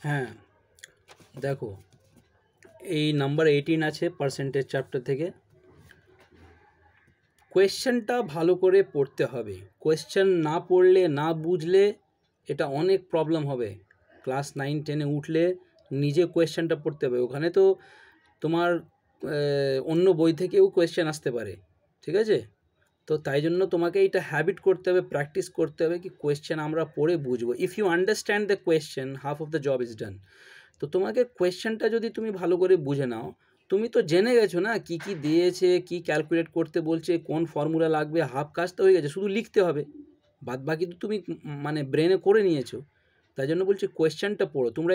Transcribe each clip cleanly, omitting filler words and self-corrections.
হ্যাঁ দেখো, এই নাম্বার 18 আছে পার্সেন্টেজ চ্যাপ্টার থেকে। কোয়েশ্চেনটা ভালো করে পড়তে হবে। কোয়েশ্চেন না পড়লে, না বুঝলে এটা অনেক প্রবলেম হবে। ক্লাস 9-10-এ উঠলে নিজে কোয়েশ্চেনটা পড়তে হবে। ওখানে তো তোমার অন্য বই থেকেও কোয়েশ্চেন আসতে পারে, ঠিক আছে? তো তাই জন্য তোমাকে এটা হ্যাবিট করতে হবে, প্র্যাকটিস করতে হবে কি কোয়েশ্চেন আমরা পড়ে বুঝবো। If you understand the question, half of the job is done. তো তোমাকে কোয়েশ্চেনটা যদি তুমি ভালো করে বুঝে নাও, তুমি তো জেনে গেছো না কি কি দিয়েছে, কি ক্যালকুলেট করতে বলছে, কোন ফর্মুলা লাগবে, হাফ কাজটা হয়ে গেছে, শুধু লিখতে হবে। বাদ বাকি তো তুমি মানে ব্রেনে করে নিয়েছো। তাই জন্য বলছি কোয়েশ্চেনটা পড়ো তোমরা।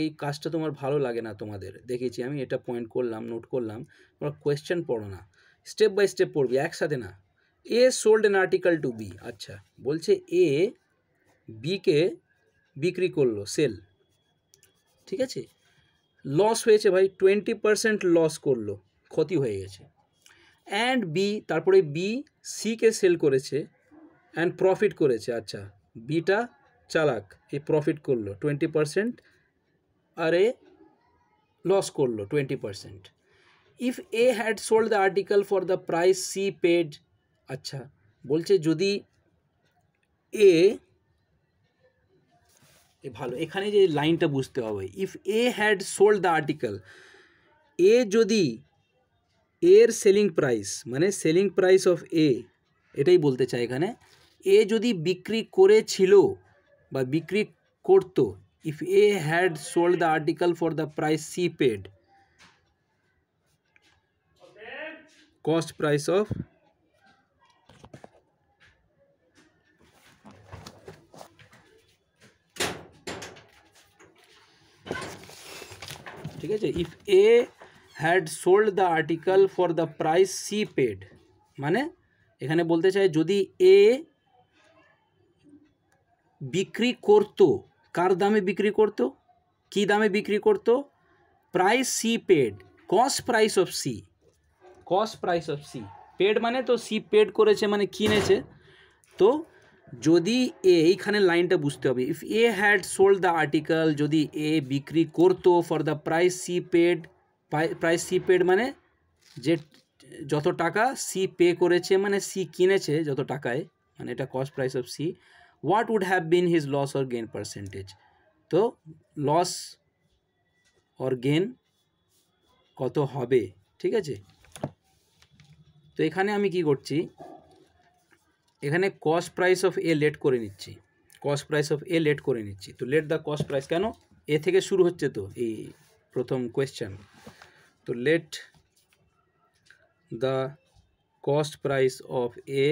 এই কাজটা তোমার ভালো লাগে না, তোমাদের দেখেছি আমি, এটা পয়েন্ট করলাম, নোট করলাম। তোমরা কোয়েশ্চেন পড়ো না, স্টেপ বাই স্টেপ পড়বি, একসাথে না। A sold an article to B, আচ্ছা বলছে এ বিকে বিক্রি করলো, সেল, ঠিক আছে? লস হয়েছে ভাই, 20% লস করলো, ক্ষতি হয়ে গেছে। অ্যান্ড বি, তারপরে বি সিকে সেল করেছে, অ্যান্ড প্রফিট করেছে। আচ্ছা, বিটা চালাক, এই প্রফিট করলো 20%, আর এ লস করলো 20%। If A had sold the article for the price C paid, আচ্ছা বলছে যদি এ, ভালো এখানে যে লাইনটা বুঝতে হবে, if A had sold the article, A যদি এর সেলিং প্রাইস, মানে সেলিং প্রাইস অফ এ, এটাই বলতে চাই এখানে, এ যদি বিক্রি করেছিল বা বিক্রি করতো, if A had sold the article for the price C paid, cost price of, ঠিক আছে, if A had sold the article for the price C paid, মানে এখানে বলতে চাই যদি এ বিক্রি করতো, কার দামে বিক্রি করতো, কি দামে বিক্রি করতো, price C paid, cost price of C, cost price of C paid, মানে তো সি পেড করেছে মানে কিনেছে। তো যদি এ, এইখানে লাইনটা বুঝতে হবে, if A had sold the article, যদি এ বিক্রি করতো for the price C paid, price C paid মানে যে যত টাকা সি পে করেছে, মানে সি কিনেছে যত টাকায়, মানে এটা cost price of C, what would have been his loss or gain percentage, তো লস অর গেন কত হবে, ঠিক আছে? তো এখানে আমি কি করছি, এখানে cost price of A let করে নিচ্ছি, cost price of A let করে নিচ্ছি। তো লেট দ্য কস্ট প্রাইস, কেন এ থেকে শুরু হচ্ছে তো এই প্রথম কোয়েশ্চেন, তো let the cost price of A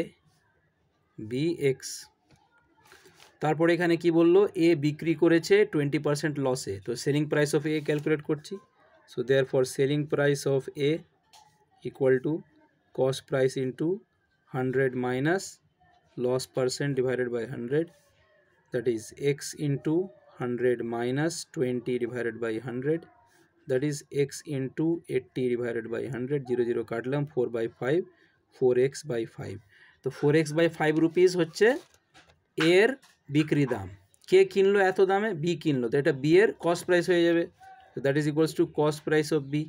be x. তারপরে এখানে কি বললো, এ বিক্রি করেছে 20% লসে, তো selling price of A calculate করছি। So therefore selling price of A equal to cost price into 100 minus loss percent divided by 100, that is x into 100 minus 20 divided by 100, that is x into 80 divided by 100, 0 0 কাটলাম, 4/5, 4x by 5। তো 4x by 5 rupees হচ্ছে এর বিক্রি দাম। কে কিনলো এত দামে, B কিনলো, তো এটা বি এর কস্ট প্রাইস হয়ে যাবে, তো that is equals to cost price of B.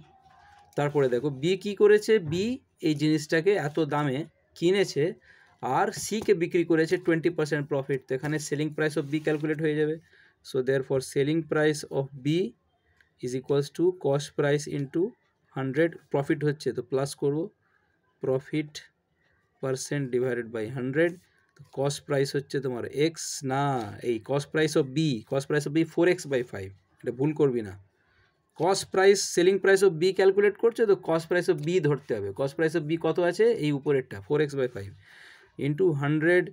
তারপরে দেখো বি কি করেছে, বি এই জিনিসটাকে এত দামে কিনেছে আর সিকে বিক্রি করেছে 20% প্রফিট, তো এখানে selling price of B calculate হয়ে যাবে। So therefore selling price of B is equals to cost price into 100, profit হচ্ছে তো প্লাস করব, প্রফিট পার্সেন্ট ডিভাইডেড বাই 100, তো কস্ট প্রাইস হচ্ছে তোমার এক্স, না এই cost price of B, cost price of B 4x/5, এটা ভুল করবি না। Cost price, selling price of B calculate করছে তো কস্ট প্রাইস অফ বি ধরতে হবে। কস্ট প্রাইস অফ বি কত আছে, এই উপরেরটা 4x/5 into 100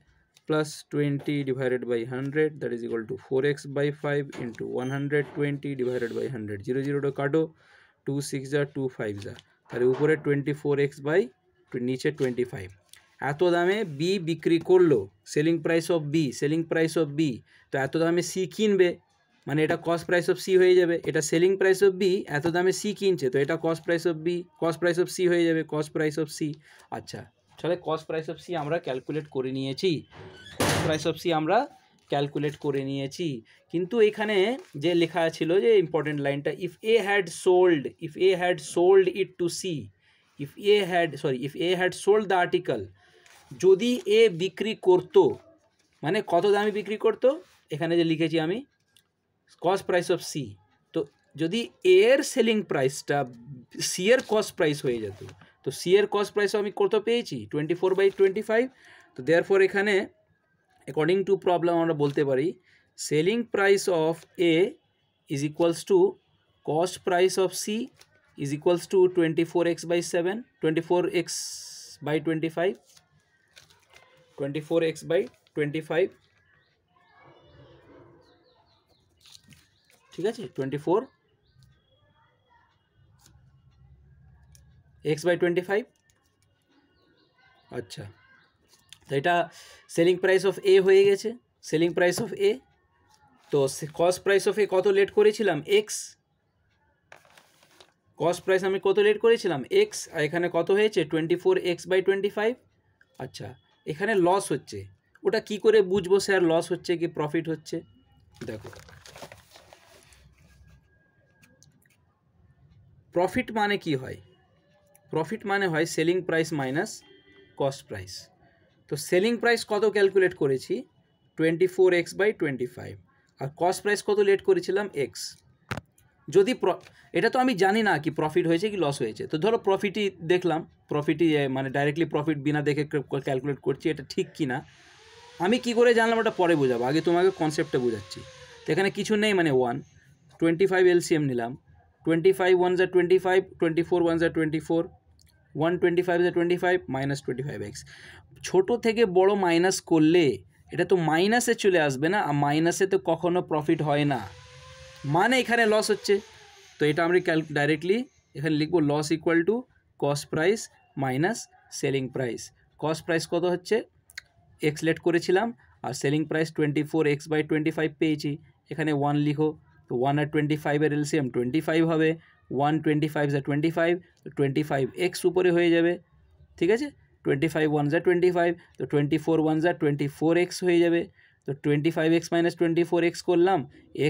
plus 20 divided by 100, that is equal to 4x/5 into 120 divided by 100, 0 0টা কাটো, 2 6 যা 2 5 যা, তাহলে উপরে 24x বাই নিচে 25। এত দামে বি বিক্রি করলো, selling price of B, selling price of B, তো এত দামে সি কিনবে, মানে এটা কস্ট প্রাইস অফ সি হয়ে যাবে। এটা সেলিং প্রাইস অফ বি, এত দামে সি কিনছে, তো এটা cost price of B, cost price of C হয়ে যাবে, কস্ট প্রাইস অফ সি। আচ্ছা তাহলে কস্ট প্রাইস অফ সি আমরা ক্যালকুলেট করে নিয়েছি, কস্ট প্রাইস অফ সি আমরা ক্যালকুলেট করে নিয়েছি, কিন্তু এখানে যে লেখা ছিল যে ইম্পর্টেন্ট লাইনটা, if A had sold it to C, if A had sold the article, যদি এ বিক্রি করতো, মানে কত দামে বিক্রি করতো, এখানে যে লিখেছি আমি কস্ট প্রাইস অফ সি, তো যদি এর সেলিং প্রাইসটা সি এর কস্ট প্রাইস হয়ে যেত, তো সি এর কস্ট প্রাইস আমি কত পেয়েছি 24/25, তো দেয়ারফর এখানে অ্যাকর্ডিং টু প্রবলেম আমরা বলতে পারি selling price of A is equals to cost price of C is equals to 24x/7, 24x/25, 24x/25, ঠিক আছে, 24x/25। আচ্ছা, তো এটা সেলিং প্রাইস অফ এ হয়ে গেছে, সেলিং প্রাইস অফ এ। তো কস্ট প্রাইস অফ এ কত লেট করেছিলাম এক্স, কস্ট প্রাইস আমি কত লেট করেছিলাম এক্স, আর এখানে কত হয়েছে 24x/25। আচ্ছা, এখানে লস হচ্ছে, ওটা কি করে বুঝবো স্যার লস হচ্ছে কি প্রফিট হচ্ছে? দেখো, প্রফিট মানে কি হয়? প্রফিট মানে হয় selling price minus cost price. তো সেলিং প্রাইস কত ক্যালকুলেট করেছি 24x/25, আর কস্ট প্রাইস কত লেট করেছিলাম এক্স। যদি এটা তো আমি জানি না কি প্রফিট হয়েছে কি লস হয়েছে, তো ধরো প্রফিটই দেখলাম, প্রফিটই মানে ডাইরেক্টলি প্রফিট বিনা দেখে ক্যালকুলেট করছি, এটা ঠিক কি না আমি কি করে জানলাম ওটা পরে বোঝাবো, আগে তোমাকে কনসেপ্টটা বোঝাচ্ছি। তো এখানে কিছু নেই, মানে 125 এলসিএম নিলাম, 25 1 = 25, 24 1 = 24, 125 = 25 -25x। ছোটো থেকে বড় মাইনাস করলে এটা তো মাইনাসে চলে আসবে না, আর মাইনাসে তো কখনো প্রফিট হয় না, মানে এখানে লস হচ্ছে। তো এটা আমরা ডাইরেক্টলি এখানে লিখবো loss equal to cost price minus selling price. Cost price কত হচ্ছে এক্স লেট করেছিলাম, আর সেলিং প্রাইস 24x/25 পেয়েছি, এখানে 1 লিখো, তো 1 আর 25 এর এলসিএম 25 হবে, 125 = 25, তো 25x উপরে হয়ে যাবে, ঠিক আছে, 25 1 = 25, তো 24 1 = 24x হয়ে যাবে, তো 25x - 24x করলাম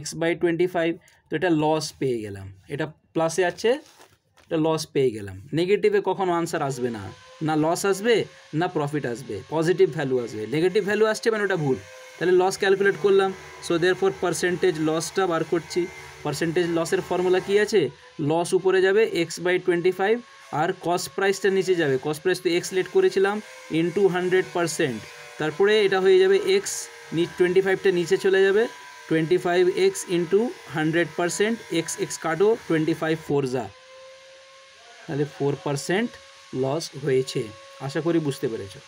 x/25, তো এটা লস পেয়ে গেলাম, এটা প্লাসে আছে, এটা লস পেয়ে গেলাম। নেগেটিভে কখনো আনসার আসবে না, না লস আসবে না প্রফিট আসবে, পজিটিভ ভ্যালু আসবে। নেগেটিভ ভ্যালু আসছে মানে ওটা ভুল, তাহলে লস ক্যালকুলেট করলাম। সো দেয়ারফর পার্সেন্টেজ লসটা বার করছি। পার্সেন্টেজ লসের ফর্মুলা কি আছে, লস উপরে যাবে x/25, আর কস্ট প্রাইসটা নিচে যাবে, কস্ট প্রাইস তো এক্স লেট করেছিলাম ইন্টু 100%, তারপরে এটা হয়ে যাবে এক্স, 25টা নিচে চলে যাবে, 25x ইন্টু 100%, এক্স কাটো, 25 4 যা, তাহলে 4% লস হয়েছে। আশা করি বুঝতে পেরেছো।